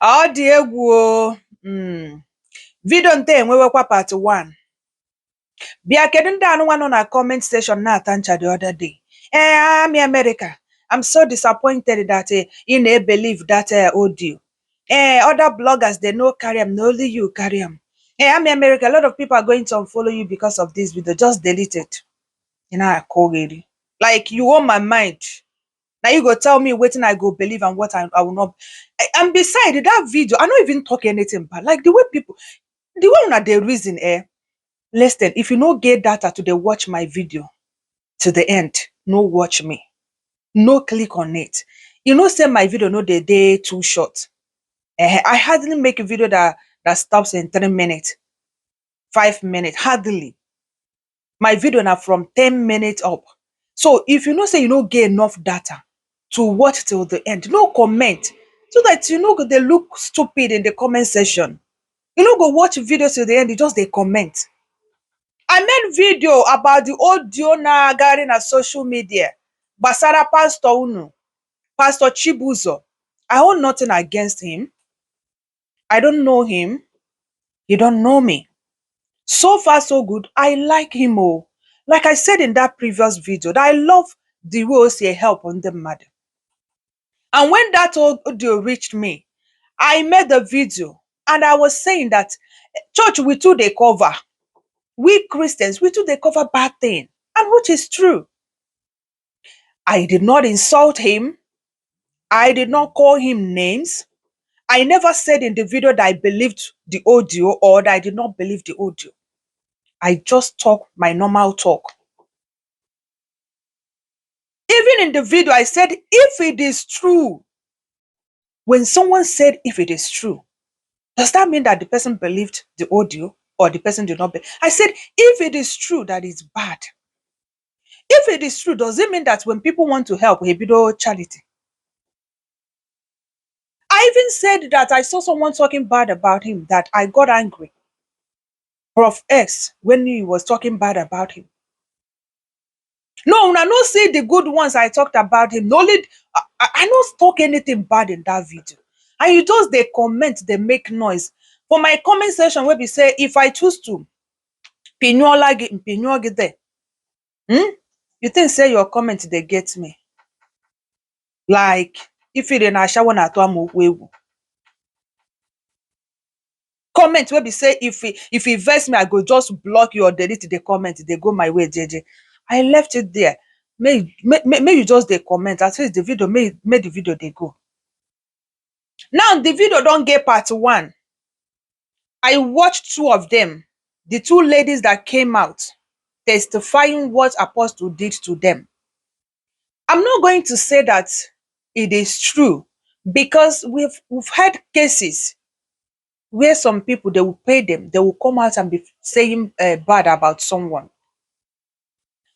Ọ dị egwu o. Video nte enwewekwa part 1. Bịa kedu ndị anụnwa nọ na comment section na-ata ncha the other day. Army America, I'm so disappointed that you believe that audio. Other bloggers they no carry them, only you carry them. Army America, a lot of people are going to unfollow you because of this video. Just delete it. You know, I call it. Like you own my mind. Now you go tell me what I go believe and what I will not. And beside that video, I don't even talk anything bad. Like the way they reason, listen, if you no get data to watch my video to the end, no watch me. No click on it. You know, say my video no the day too short. I hardly make a video that stops in 3 minutes, 5 minutes, hardly. My video now from 10 minutes up. So if you know say you don't get enough data to watch till the end, no comment. So that you know they look stupid in the comment section. You know go watch videos till the end, you just they comment. I made video about the audio na gathering na social media. Basara Pastor Unu, Pastor Chibuzor. I hold nothing against him. I don't know him. He don't know me. So far, so good. I like him. Oh, like I said in that previous video, that I love the way he help on the matter. And when that audio reached me, I made the video and I was saying that church we too they cover. We Christians, we too they cover bad thing. And which is true. I did not insult him. I did not call him names. I never said in the video that I believed the audio or that I did not believe the audio. I just talk my normal talk. Even in the video, I said, if it is true, when someone said if it is true, does that mean that the person believed the audio or the person did not believe? I said, if it is true that it's bad, if it is true, does it mean that when people want to help, we do charity? I even said that I saw someone talking bad about him, that I got angry. Prof X, when he was talking bad about him. No, when I don't see the good ones I talked about him. No, I don't talk anything bad in that video. And you just they comment, they make noise. For my comment section, where we say, if I choose to, pinyola there. You think say your comment they get me? Like if it in a shower na to amu comment where we say if he verse me, I go just block you or delete the comment. They go my way, JJ. I left it there. May you just they comment. At least the video may the video they go. Now the video don't get part 1. I watched 2 of them. The 2 ladies that came out testifying what Apostle did to them. I'm not going to say that it is true because we've had cases where some people they will pay them, they will come out and be saying bad about someone.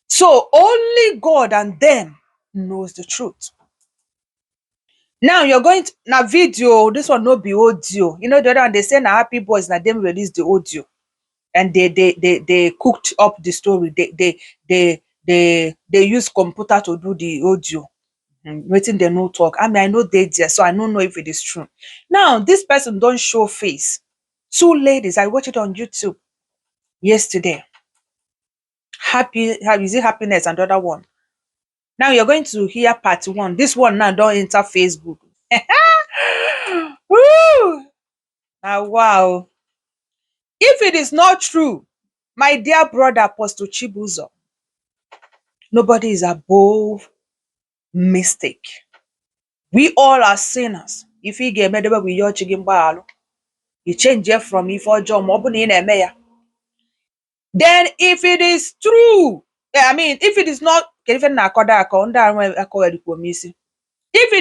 So only God and them knows the truth. Now you're going to now video, this one no be audio. You know the other one they say na Happy Boys na them release the audio. And they cooked up the story. They use computer to do the audio. Waiting they no talk. I mean, I know they there, so I don't know if it is true. Now, this person don't show face. 2 ladies, I watched it on YouTube yesterday. Is it Happiness and the other one? Now you're going to hear part 1. This one now don't enter Facebook. Woo! Now, wow. If it is not true, my dear brother Apostle Chibuzor, nobody is above mistake. We all are sinners. If he get made with your chicken balo, you change it from if or John Mobuni in a mayor. Then if it is true, I mean, if it is not, if it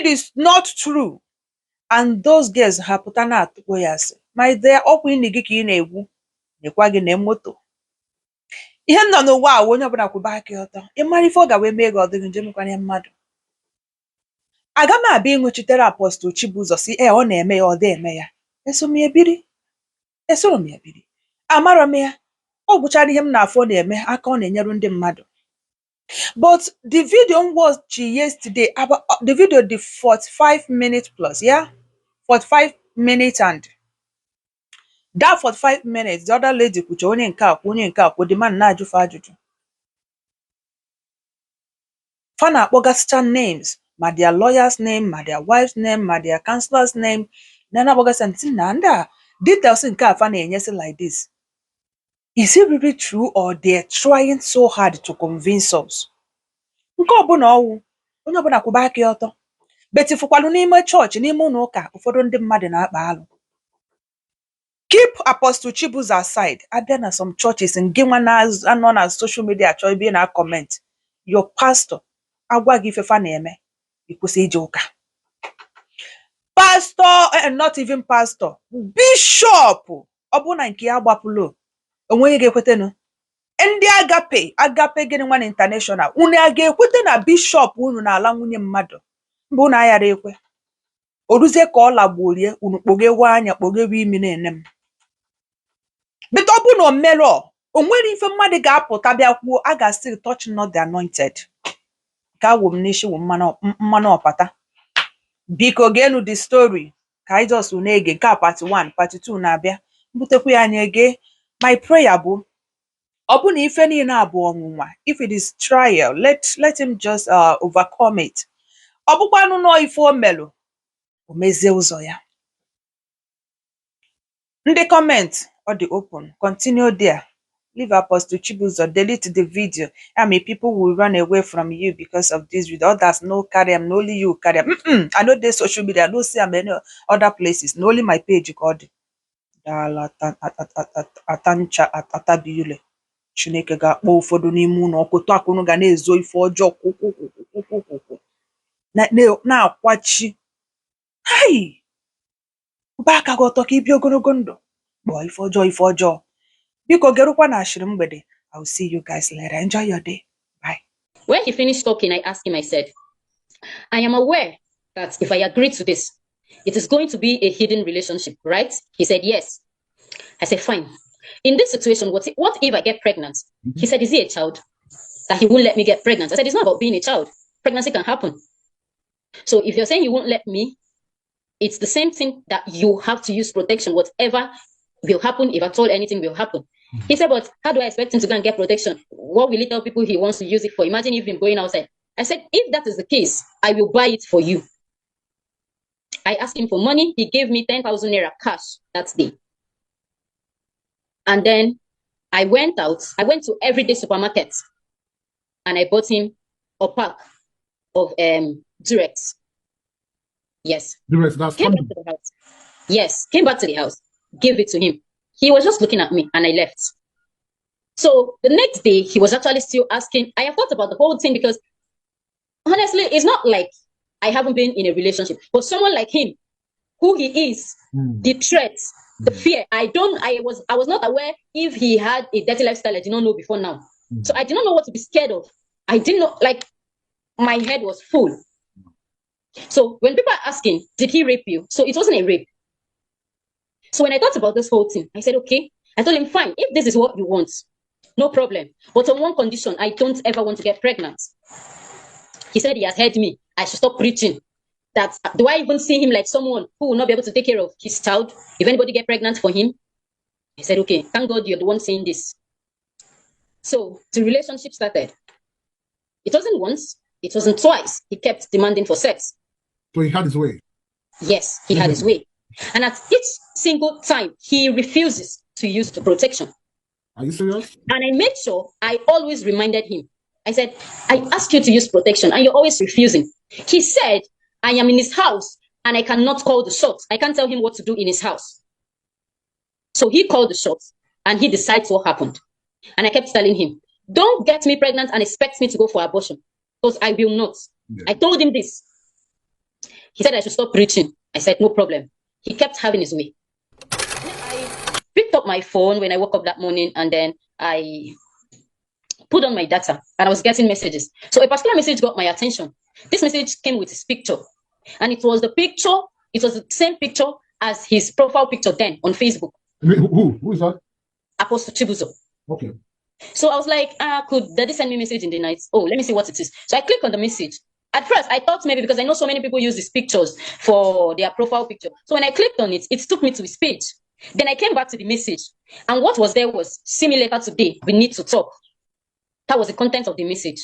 is not true, and those girls have put an out, my dear, open the giki in a woo, the quagin a moto. Ihe nọ n'ụwa a onye ọbụla kwụba aka ọtọ. Ịmara ife ọ ga wee mee gị ọdịghị njem kwanye mmadụ. Aga m abịa ịnwụchitere Apostle Chibuzor si ọ na-eme ya ọ dị eme ya. Esoro m ya biri. Amarọ m ya. Ọ bụchara ihe m na-afọ na-eme aka ọ na-enyeru ndị mmadụ. But the video watched yesterday about the video the 45 minutes plus, yeah? 45 minutes, and that 45 minutes, the other lady kwucha onye nke a the man na-ajụfe ajụjụ. Fa na-akpọgasịcha names, ma their lawyer's name, ma their wife's name, ma their counselor's name. Na na-akpọgasịcha ntị na ndị a details nke a fa na-enyesi like this. Is it really true, or they're trying so hard to convince us? Nke ọbụla ọwụ, onye ọbụla kwụba aka ya ọtọ. Betifukwalu n'ime chọọchị, n'ime ụlọ ụka, ụfọdụ ndị mmadụ na-akpa alụ. Keep Apostle Chibuzor aside. Abịa na some churches ngị nwa na-anọ na social media achọ ebe na comment. Your pastor agwa gị ife fa na-eme, ikwụsị ije ụka. Pastor, not even pastor, bishop, ọ bụ na nke ya gbapụlo, onweghị ga-ekwetenu. Ndị agape gịnị nwa international, unu a ga-ekwete na bishop unu na-ala nwunye mmadụ, mgbe unu ayara ekwe. Oruzie ka ọ lagbuorie, unu kpoghewe anya, kpoghewe imi na-ene m. But ọ bụ na o mere, o nwere ife mmadụ ga-apụta bịa kwuo, a ga-still touch not the anointed. Ka wo m n'ishi wo mmanụ ọpata. Biko genu the story, ka anyị just na-ege nke part 1, part 2 na-abịa. Mbutekwu ya anya ege. My prayer bụ, ọ bụ na ife niile abụ ọnwụnwa, if it is trial, let him just overcome it. Ọ bụkwanụ nọ ife o melụ, o mezie ụzọ ya. Ndị comment or the open, continue there. Leave Apostle Chibuzor, delete the video. I mean, people will run away from you because of this video. Others no carry them, only you carry them. I know there's social media, I don't see them any other places. No, only my page called Atancha Atabiyule. Chineke ga-akpọ ụfọdụ n'ime unu ọkụtụ akụnụ ga na-ezo ife ọjọọ kwụkwụkwụkwụkwụkwụ na-akwachi. Hai! Ụba aka gị ọtọ ka ibi ogologo ndụ. Kpọọ ife ọjọọ. Biko gerukwa na ashiri mgbede. I will see you guys later. Enjoy your day. Bye. When he finished talking, I asked him, I said, I am aware that if I agree to this, it is going to be a hidden relationship, right? He said, yes. I said, fine. In this situation, what if I get pregnant? He said, is he a child? That he won't let me get pregnant. I said, it's not about being a child. Pregnancy can happen. So if you're saying you won't let me, it's the same thing that you have to use protection. Whatever will happen, if at all anything will happen. He said, but how do I expect him to go and get protection? What will he tell people he wants to use it for? Imagine if him going outside. I said, if that is the case, I will buy it for you. I asked him for money. He gave me 10,000 naira cash that day. And then I went out. I went to everyday supermarket and I bought him a pack of Durex. Yes. Durex, that's came back to the house. Yes, came back to the house, gave it to him. He was just looking at me and I left. So the next day, he was actually still asking. I have thought about the whole thing because honestly, it's not like I haven't been in a relationship, but someone like him, who he is, the threats, the fear, I was not aware if he had a dirty lifestyle I did not know before now. So I did not know what to be scared of. I didn't know, like, my head was full. So when people are asking, did he rape you? So it wasn't a rape. So when I thought about this whole thing, I said, okay. I told him, fine, if this is what you want, no problem. But on one condition, I don't ever want to get pregnant. He said he has heard me. I should stop preaching. That do I even see him like someone who will not be able to take care of his child if anybody get pregnant for him? I said, okay, thank God you're the one saying this. So the relationship started. It wasn't once, it wasn't twice. He kept demanding for sex. So he had his way. Yes, he had his way. And at each single time, he refuses to use the protection. Are you serious? And I made sure I always reminded him. I said, I asked you to use protection and you're always refusing. He said, I am in his house and I cannot call the shots. I can't tell him what to do in his house. So he called the shots and he decides what happened. And I kept telling him, don't get me pregnant and expect me to go for abortion because I will not. Yeah. I told him this. He said I should stop preaching. I said, no problem. He kept having his way. I picked up my phone when I woke up that morning and then I put on my data and I was getting messages. So a particular message got my attention. This message came with his picture and it was the picture, it was the same picture as his profile picture then on Facebook. Who is that? Apostle Chibuzor. Okay. So I was like, could daddy send me a message in the night? Oh, let me see what it is. So I clicked on the message. At first, I thought maybe because I know so many people use these pictures for their profile picture. So when I clicked on it, it took me to his page. Then I came back to the message. And what was there was, see me later today. We need to talk. That was the content of the message.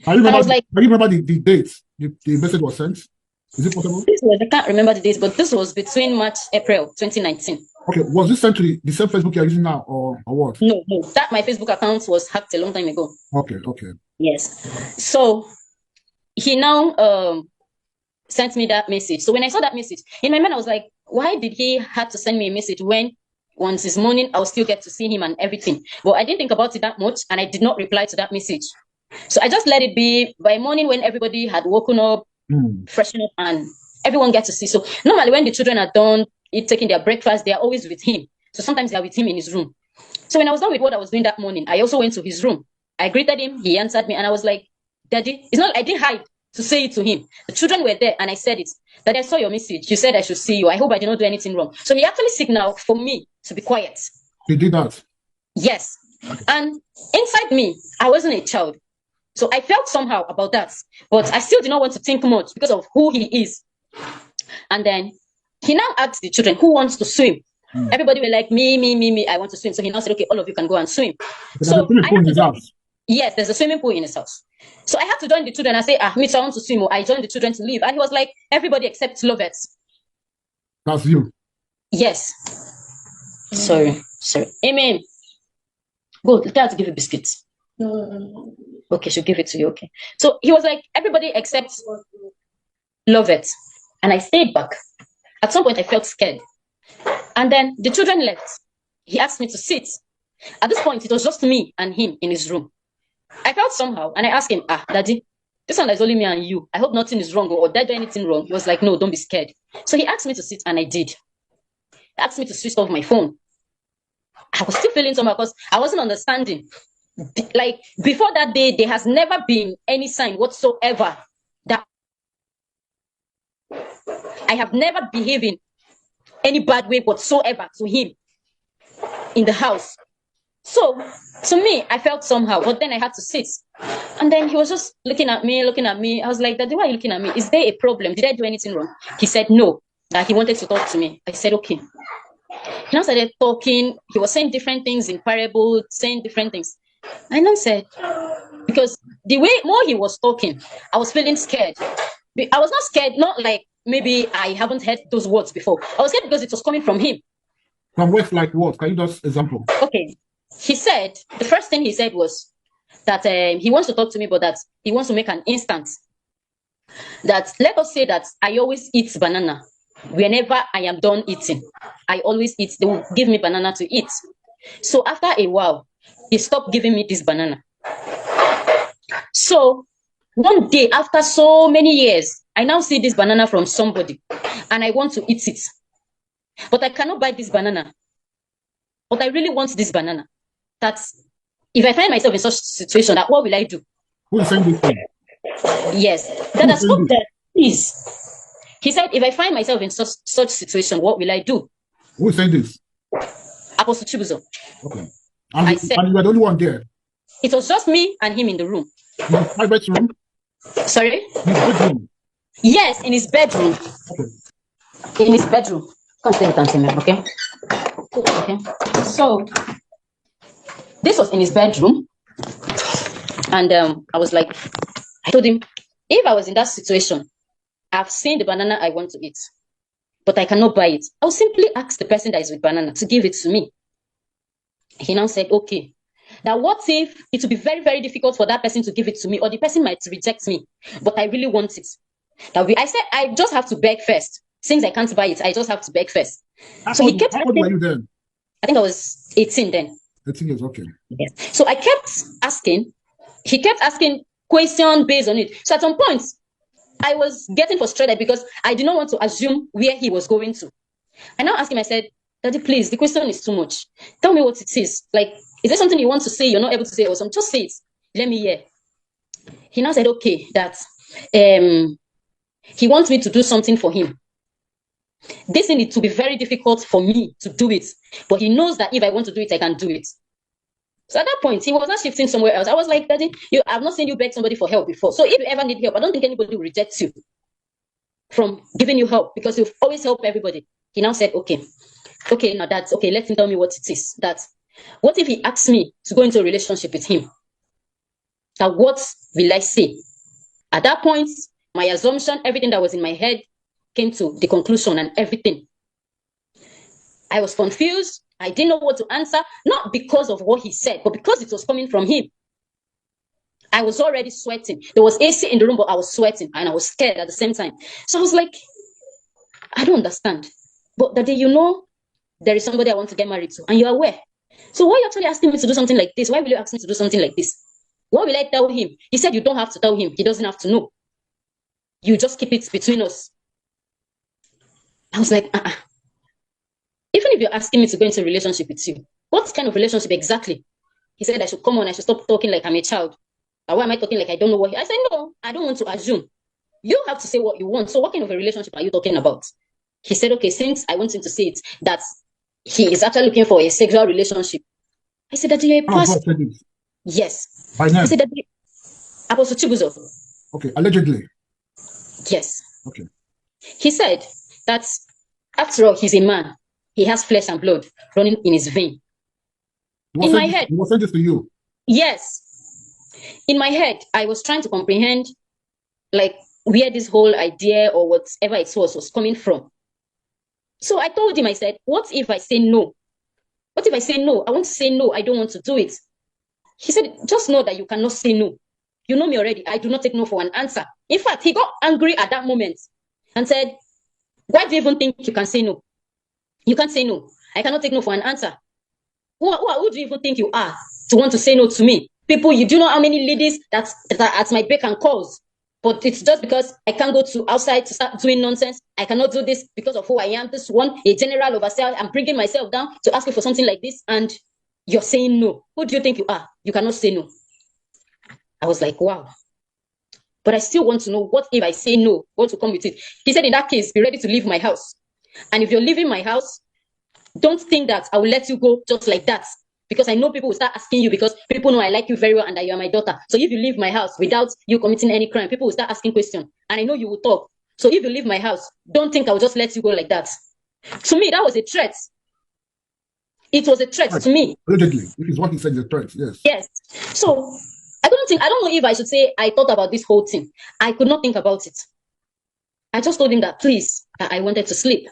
I remember, and I was like, I remember the date the message was sent. Is it possible? I can't remember the dates, but this was between March, April 2019. Okay, was this sent to the same Facebook you're using now, or what? No, that my Facebook account was hacked a long time ago. Okay. Yes. So he now sent me that message. So when I saw that message, in my mind, I was like, why did he have to send me a message when once it's morning, I'll still get to see him and everything? But I didn't think about it that much, and I did not reply to that message. So I just let it be. By morning, when everybody had woken up, freshen up, and everyone gets to see. So normally when the children are done taking their breakfast, they are always with him. So sometimes they're with him in his room. So when I was done with what I was doing that morning, I also went to his room. I greeted him, he answered me, and I was like, Daddy, it's not, I didn't hide to say it to him. The children were there, and I said it. Daddy, I saw your message. You said I should see you. I hope I did not do anything wrong. So he actually signaled for me to be quiet. He did that? Yes. And inside me, I wasn't a child. So I felt somehow about that. But I still did not want to think much because of who he is. And then he now asked the children, who wants to swim? Everybody were like, me, I want to swim. So he now said, okay, all of you can go and swim. So yes, there's a swimming pool in his house. So I had to join the children and say, me too, I want to swim. Or I joined the children to leave. And he was like, everybody except Lovett. That's you? Yes. Sorry. Amen. Go, tell her to give you biscuits. Okay, she'll give it to you. Okay. So he was like, everybody except Lovett. And I stayed back. At some point, I felt scared. And then the children left. He asked me to sit. At this point, it was just me and him in his room. I felt somehow, and I asked him, Daddy, this one is only me and you. I hope nothing is wrong, or did I do anything wrong? He was like, no, don't be scared. So he asked me to sit, and I did. He asked me to switch off my phone. I was still feeling somehow because I wasn't understanding. Like, before that day, there has never been any sign whatsoever that I have never behaved in any bad way whatsoever to him in the house. So to me, I felt somehow, but then I had to sit. And then he was just looking at me. I was like, Daddy, why are you looking at me? Is there a problem? Did I do anything wrong? He said no, that he wanted to talk to me. I said, okay. He now started talking. He was saying different things in parable, saying different things. I now said, because the way more he was talking, I was feeling scared. I was not scared, not like maybe I haven't heard those words before. I was scared because it was coming from him. From words like what? Can you just example? Okay. He said, the first thing he said was that he wants to talk to me, but that he wants to make an instance. That let us say that I always eat banana. Whenever I am done eating, I always eat. They will give me banana to eat. So after a while, he stopped giving me this banana. So one day, after so many years, I now see this banana from somebody, and I want to eat it. But I cannot buy this banana. But I really want this banana. That's, if I find myself in such a situation, that what will I do? Who is saying this thing? Yes. That has spoken that, please. He said, if I find myself in such situation, what will I do? Who is saying this? Apostle Chibuzor. Okay. And you were the only one there? It was just me and him in the room. In his private room? Sorry? His bedroom? Yes, in his bedroom. Okay. In his bedroom. Can't say it, okay? Okay. So, this was in his bedroom. And I was like, I told him, if I was in that situation, I've seen the banana I want to eat, but I cannot buy it. I'll simply ask the person that is with banana to give it to me. He now said, okay. Now, what if it will be very, very difficult for that person to give it to me, or the person might reject me, but I really want it? I said, I just have to beg first. Since I can't buy it, I just have to beg first. So he kept. How old were you then? I think I was 18 then. 18 years, okay. Yes. So I kept asking. He kept asking questions based on it. So at some point, I was getting frustrated because I did not want to assume where he was going to. I now asked him, I said, Daddy, please, the question is too much. Tell me what it is. Like, is there something you want to say you're not able to say, or something? Just say it. Let me hear. He now said, okay, that he wants me to do something for him. This thing, it will be very difficult for me to do it, but he knows that if I want to do it, I can do it. So at that point, he was not shifting somewhere else. I was like, Daddy, I've not seen you beg somebody for help before. So if you ever need help, I don't think anybody will reject you from giving you help because you've always helped everybody. He now said, okay, now that's okay. Let him tell me what it is. What if he asks me to go into a relationship with him? Now, what will I say? At that point, my assumption, everything that was in my head came to the conclusion and everything. I was confused. I didn't know what to answer, not because of what he said, but because it was coming from him. I was already sweating. There was AC in the room, but I was sweating and I was scared at the same time. So I was like, I don't understand. But Daddy, there is somebody I want to get married to, and you're aware. So why are you actually asking me to do something like this? Why will you ask me to do something like this? What will I tell him? He said you don't have to tell him. He doesn't have to know. You just keep it between us. I was like, Even if you're asking me to go into a relationship with you, what kind of relationship exactly? He said I should come on, I should stop talking like I'm a child. Why am I talking like I don't know what I said, no, I don't want to assume. You have to say what you want. So what kind of a relationship are you talking about? He said, okay, since I want him to say it, that he is actually looking for a sexual relationship. I said, that you're a pastor. Yes. By name? I said, that Apostle Chibuzor. Okay, allegedly. Yes. Okay. He said that after all, he's a man. He has flesh and blood running in his vein. In my head. He was saying this to you? Yes. In my head, I was trying to comprehend like where this whole idea or whatever it was coming from. So I told him, I said, what if I say no? What if I say no? I want to say no. I don't want to do it. He said, just know that you cannot say no. You know me already. I do not take no for an answer. In fact, he got angry at that moment and said, why do you even think you can say no? You can't say no. I cannot take no for an answer. Who do you even think you are to want to say no to me? People, you do know how many ladies that are at my beck and calls. But it's just because I can't go to outside to start doing nonsense. I cannot do this because of who I am. This one, a general overseer. I'm bringing myself down to ask you for something like this. And you're saying no. Who do you think you are? You cannot say no. I was like, wow. But I still want to know, what if I say no? What will come with it? He said, in that case, be ready to leave my house. And if you're leaving my house, don't think that I will let you go just like that. Because I know people will start asking you, because people know I like you very well and that you are my daughter. So if you leave my house without you committing any crime, people will start asking questions. And I know you will talk. So if you leave my house, don't think I will just let you go like that. To me, that was a threat. It was a threat to me. Allegedly, this is what he said, the threat, yes. Yes. So I don't know if I should say I thought about this whole thing. I could not think about it. I just told him that, please, I wanted to sleep.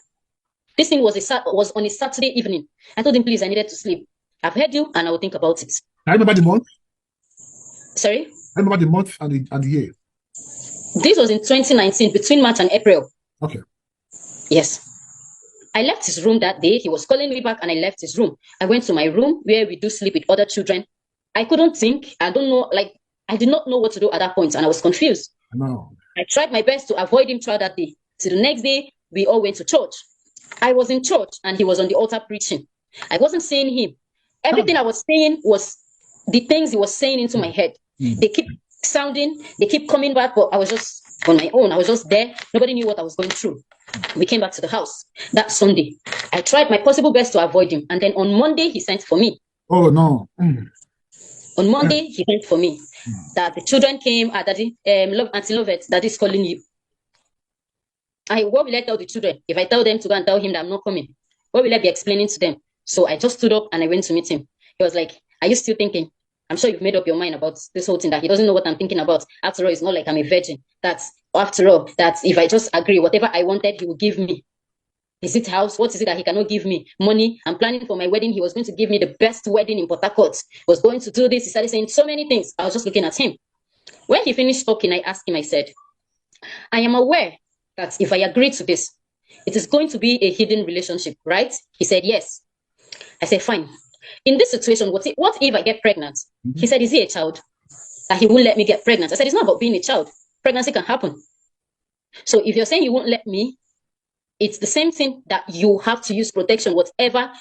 This thing was on a Saturday evening. I told him, please, I needed to sleep. I've heard you, and I will think about it. I remember the month. Sorry? I remember the month and the year. This was in 2019, between March and April. Okay. Yes. I left his room that day. He was calling me back, and I left his room. I went to my room where we do sleep with other children. I couldn't think. I don't know, I did not know what to do at that point, and I was confused. No. I tried my best to avoid him throughout that day. So the next day, we all went to church. I was in church, and he was on the altar preaching. I wasn't saying him. Everything I was saying was the things he was saying into my head. They keep sounding, they keep coming back, but I was just on my own. I was just there. Nobody knew what I was going through. We came back to the house that Sunday. I tried my possible best to avoid him. And then on Monday, he sent for me. Oh, no. On Monday, he sent for me. That the children came, Daddy, Auntie Lovett, Daddy's calling you. What will I tell the children? If I tell them to go and tell him that I'm not coming, what will I be explaining to them? So I just stood up and I went to meet him. He was like, are you still thinking? I'm sure you've made up your mind about this whole thing, that he doesn't know what I'm thinking about. After all, it's not like I'm a virgin. After all, that if I just agree, whatever I wanted, he will give me. Is it house? What is it that he cannot give me? Money. I'm planning for my wedding. He was going to give me the best wedding in Port Harcourt. Was going to do this. He started saying so many things. I was just looking at him. When he finished talking, I asked him, I said, I am aware that if I agree to this, it is going to be a hidden relationship, right? He said, yes. I said, fine. In this situation, what if I get pregnant? He said, is he a child? That he won't let me get pregnant. I said, it's not about being a child. Pregnancy can happen. So if you're saying you won't let me, it's the same thing that you have to use protection. Whatever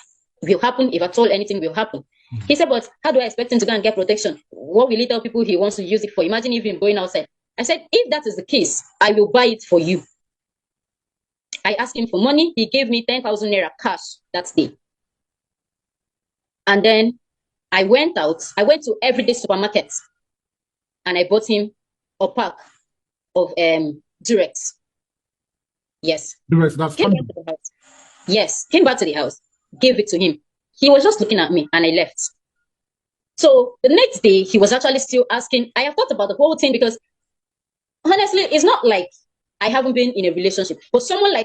will happen, if at all anything will happen. He said, but how do I expect him to go and get protection? What will he tell people he wants to use it for? Imagine if him going outside. I said, if that is the case, I will buy it for you. I asked him for money. He gave me 10,000 naira cash that day. And then I went out. I went to everyday supermarket and I bought him a pack of Durex. Yes. Durex, that's Came back condom. to the house. Yes. Came back to the house. Gave it to him. He was just looking at me and I left. So the next day, he was actually still asking. I have thought about the whole thing because honestly, it's not like I haven't been in a relationship, but someone like